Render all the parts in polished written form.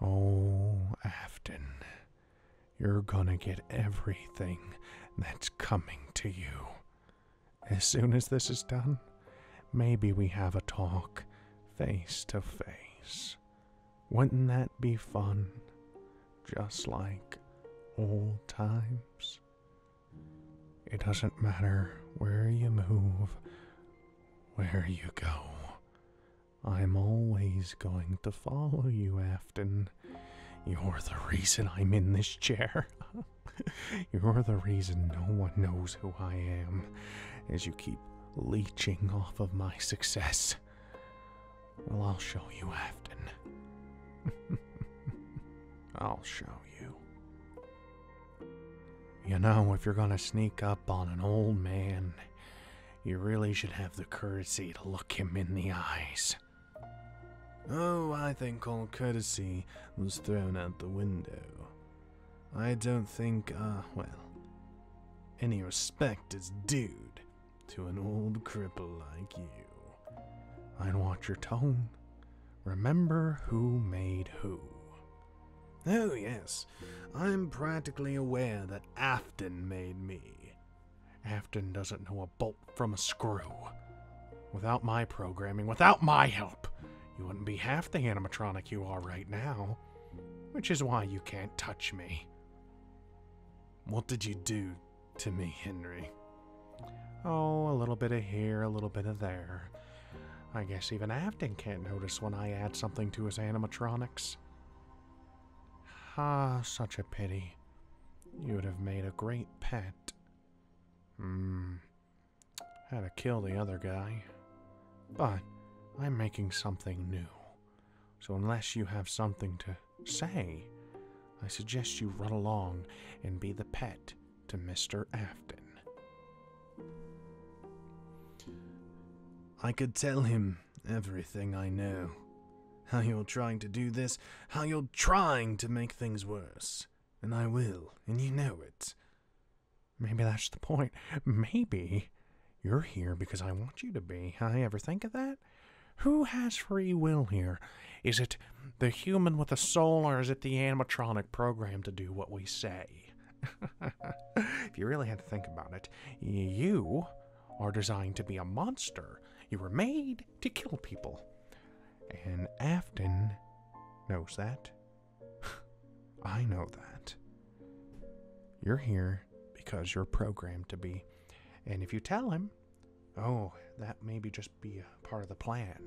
Oh, Afton, you're gonna get everything that's coming to you. As soon as this is done, maybe we have a talk face to face. Wouldn't that be fun? Just like old times. It doesn't matter where you move, where you go. I'm always going to follow you, Afton. You're the reason I'm in this chair. You're the reason no one knows who I am, as you keep leeching off of my success. Well, I'll show you, Afton. I'll show you. You know, if you're gonna sneak up on an old man, you really should have the courtesy to look him in the eyes. Oh, I think all courtesy was thrown out the window. I don't think, well, any respect is due to an old cripple like you. I'd watch your tone. Remember who made who. Oh, yes. I'm practically aware that Afton made me. Afton doesn't know a bolt from a screw. Without my programming, without my help, you wouldn't be half the animatronic you are right now. Which is why you can't touch me. What did you do to me, Henry? Oh, a little bit of here, a little bit of there. I guess even Afton can't notice when I add something to his animatronics. Ah, such a pity. You would have made a great pet. Had to kill the other guy. But I'm making something new. So unless you have something to say, I suggest you run along and be the pet to Mr. Afton. I could tell him everything I know. How you're trying to do this, how you're trying to make things worse. And I will, and you know it. Maybe that's the point. Maybe you're here because I want you to be. I ever think of that? Who has free will here? Is it the human with a soul, or is it the animatronic programmed to do what we say? If you really had to think about it, you are designed to be a monster. You were made to kill people. And Afton knows that. I know that. You're here because you're programmed to be. And if you tell him, oh, that maybe just be a part of the plan.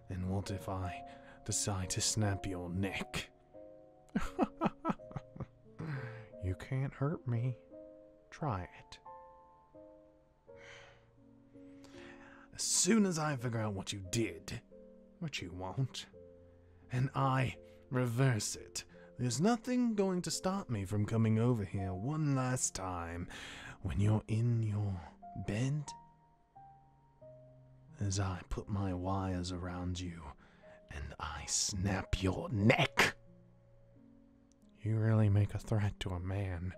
And what if I decide to snap your neck? You can't hurt me. Try it. As soon as I figure out what you did, which you won't, and I reverse it, there's nothing going to stop me from coming over here one last time when you're in your bed, as I put my wires around you and I snap your neck. You really make a threat to a man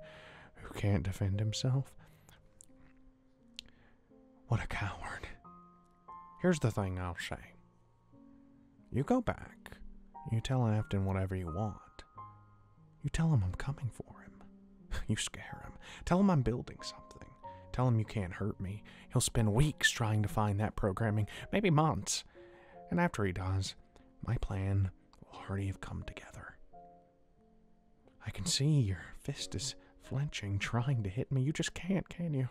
who can't defend himself? What a coward. Here's the thing I'll say. You go back. You tell Afton whatever you want. You tell him I'm coming for him. You scare him. Tell him I'm building something. Tell him you can't hurt me. He'll spend weeks trying to find that programming, maybe months. And after he does, my plan will already have come together. I can see your fist is flinching, trying to hit me. You just can't, can you?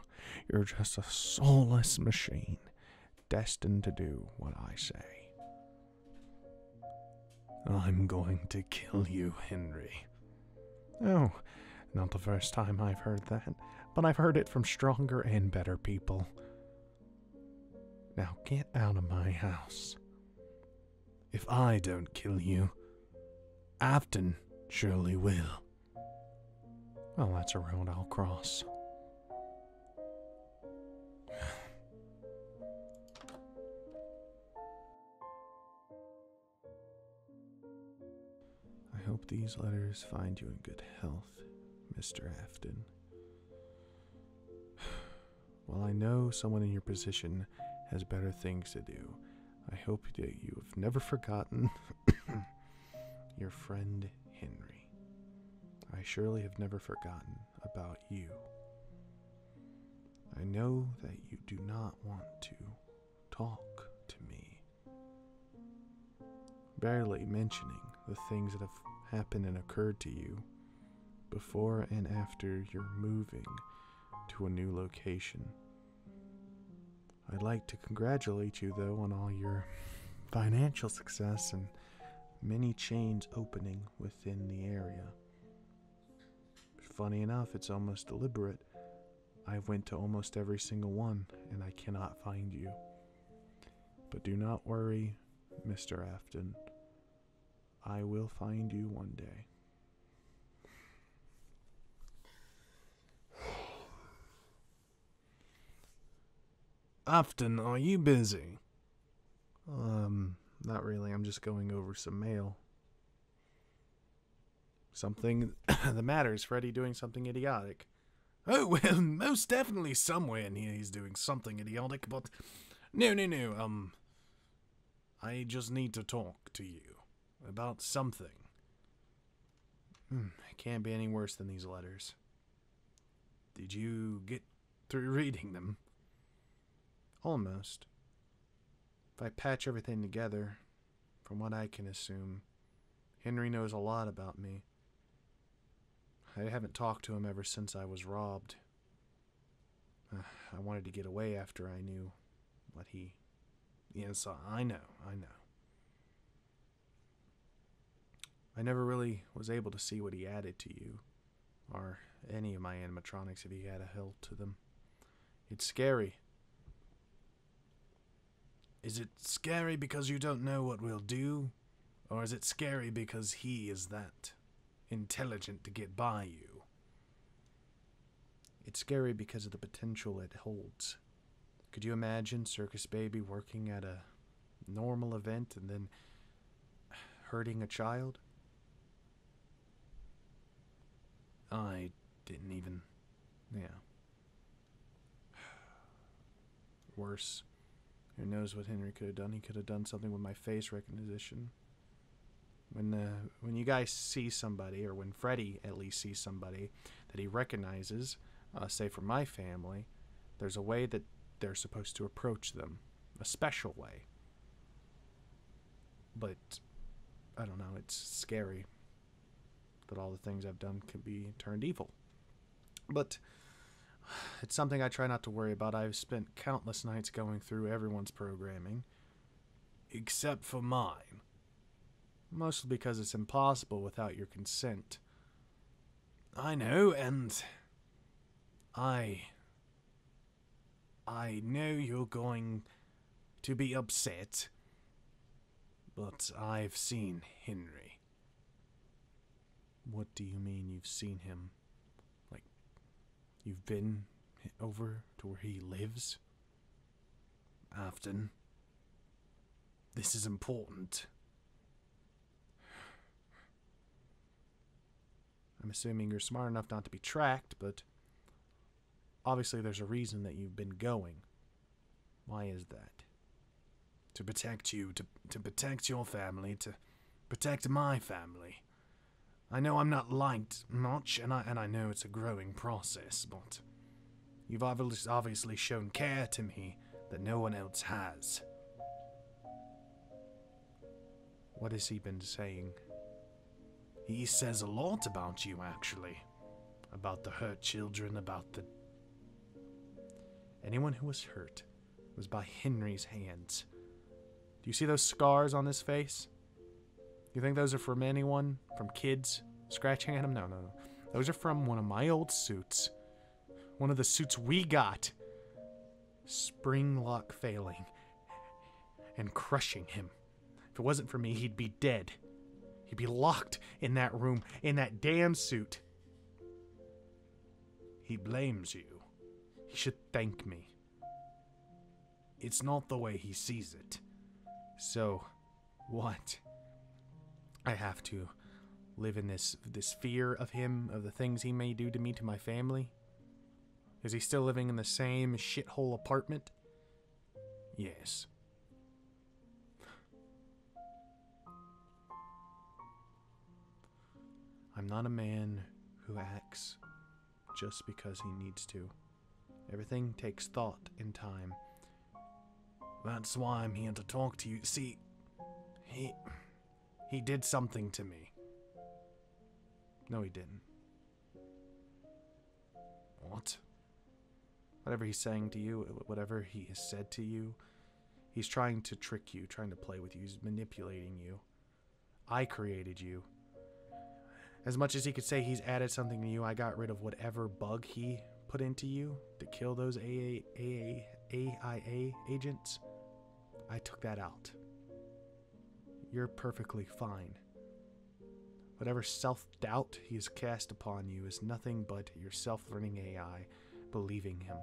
You're just a soulless machine, destined to do what I say. I'm going to kill you, Henry. Oh, not the first time I've heard that, but I've heard it from stronger and better people. Now get out of my house. If I don't kill you, Afton surely will. Well, that's a road I'll cross. I hope these letters find you in good health, Mr. Afton. While I know someone in your position has better things to do, I hope that you have never forgotten your friend Henry. I surely have never forgotten about you. I know that you do not want to talk to me, barely mentioning the things that have happened and occurred to you before and after you're moving to a new location. I'd like to congratulate you, though, on all your financial success and many chains opening within the area. Funny enough, it's almost deliberate. I went to almost every single one, and I cannot find you. But do not worry, Mr. Afton. I will find you one day. Afton, are you busy? Not really. I'm just going over some mail. Something the matter? Is Freddy doing something idiotic? Oh, well, most definitely somewhere in here he's doing something idiotic, but no. I just need to talk to you about something. It can't be any worse than these letters. Did you get through reading them? Almost. If I patch everything together, from what I can assume, Henry knows a lot about me. I haven't talked to him ever since I was robbed. I wanted to get away after I knew what he... Yes, I know. I never really was able to see what he added to you, or any of my animatronics if he had a hilt to them. It's scary. Is it scary because you don't know what we'll do? Or is it scary because he is that intelligent to get by you? It's scary because of the potential it holds. Could you imagine Circus Baby working at a normal event and then hurting a child? I didn't even... Yeah. Worse. Who knows what Henry could have done? He could have done something with my face recognition. When you guys see somebody, or when Freddy at least sees somebody that he recognizes, say from my family, there's a way that they're supposed to approach them. A special way. But, I don't know, it's scary that all the things I've done could be turned evil. But it's something I try not to worry about. I've spent countless nights going through everyone's programming, except for mine. Mostly because it's impossible without your consent. I know, and I know you're going to be upset, but I've seen Henry. What do you mean you've seen him? Like, you've been over to where he lives? Afton, this is important. I'm assuming you're smart enough not to be tracked, but obviously there's a reason that you've been going. Why is that? To protect you, to protect your family, to protect my family. I know I'm not liked much, and I know it's a growing process, but you've obviously shown care to me that no one else has. What has he been saying? He says a lot about you, actually. About the hurt children, about the... Anyone who was hurt was by Henry's hands. Do you see those scars on his face? You think those are from anyone? From kids scratching at him? No. Those are from one of my old suits. One of the suits we got. Spring lock failing. And crushing him. If it wasn't for me, he'd be dead. He'd be locked in that room, in that damn suit. He blames you. He should thank me. It's not the way he sees it. So, what? I have to live in this fear of him, of the things he may do to me, to my family? Is he still living in the same shithole apartment? Yes. I'm not a man who acts just because he needs to. Everything takes thought and time. That's why I'm here to talk to you. See, he did something to me. No, he didn't. What? Whatever he's saying to you, whatever he has said to you, he's trying to trick you, trying to play with you, he's manipulating you. I created you. As much as he could say he's added something to you, I got rid of whatever bug he put into you to kill those AIA agents. I took that out. You're perfectly fine. Whatever self-doubt he has cast upon you is nothing but your self-learning AI believing him.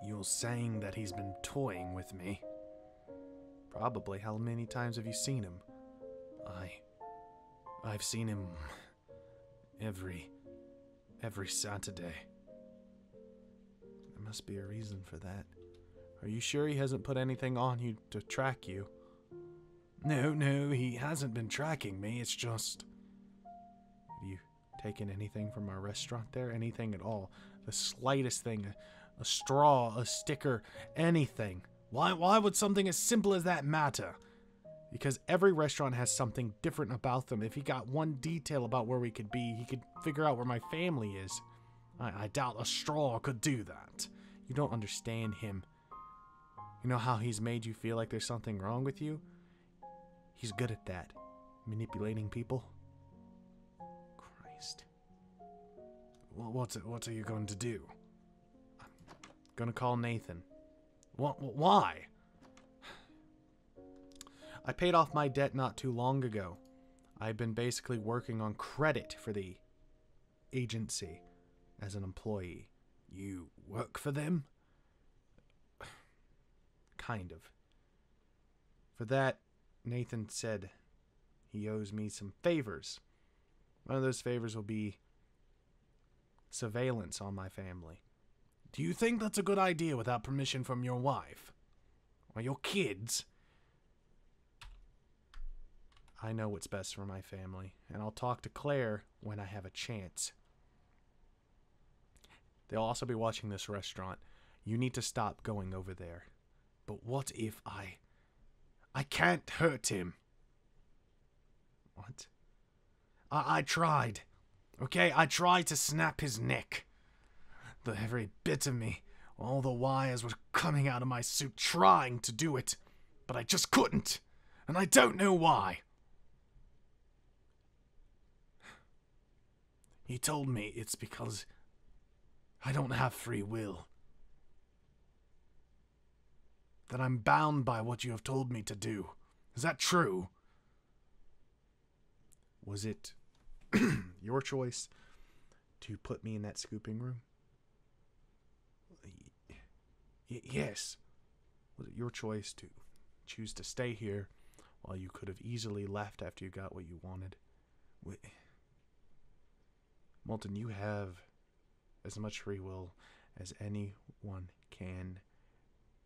You're saying that he's been toying with me? Probably. How many times have you seen him? I've seen him every Saturday. There must be a reason for that. Are you sure he hasn't put anything on you to track you? No, he hasn't been tracking me. It's just... Have you taken anything from our restaurant there? Anything at all? The slightest thing. A straw, a sticker, anything. Why would something as simple as that matter? Because every restaurant has something different about them. If he got one detail about where we could be, he could figure out where my family is. I doubt a straw could do that. You don't understand him. You know how he's made you feel like there's something wrong with you? He's good at that. Manipulating people. Christ. Well, what are you going to do? I'm gonna call Nathan. Why? I paid off my debt not too long ago. I've been basically working on credit for the agency as an employee. You work for them? Kind of. For that, Nathan said he owes me some favors. One of those favors will be surveillance on my family. Do you think that's a good idea without permission from your wife? Or your kids? I know what's best for my family, and I'll talk to Claire when I have a chance. They'll also be watching this restaurant. You need to stop going over there. But what if I can't hurt him. What? I tried. Okay, I tried to snap his neck. Every bit of me, all the wires were coming out of my suit trying to do it. But I just couldn't. And I don't know why. He told me it's because I don't have free will. That I'm bound by what you have told me to do. Is that true? Was it your choice to put me in that scooping room? Yes. Was it your choice to choose to stay here while you could have easily left after you got what you wanted? Molten, you have as much free will as anyone can.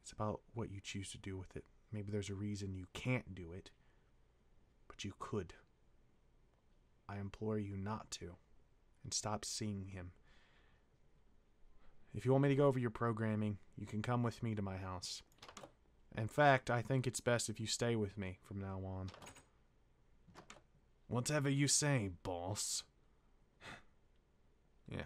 It's about what you choose to do with it. Maybe there's a reason you can't do it, but you could. I implore you not to, and stop seeing him. If you want me to go over your programming, you can come with me to my house. In fact, I think it's best if you stay with me from now on. Whatever you say, boss. Yeah.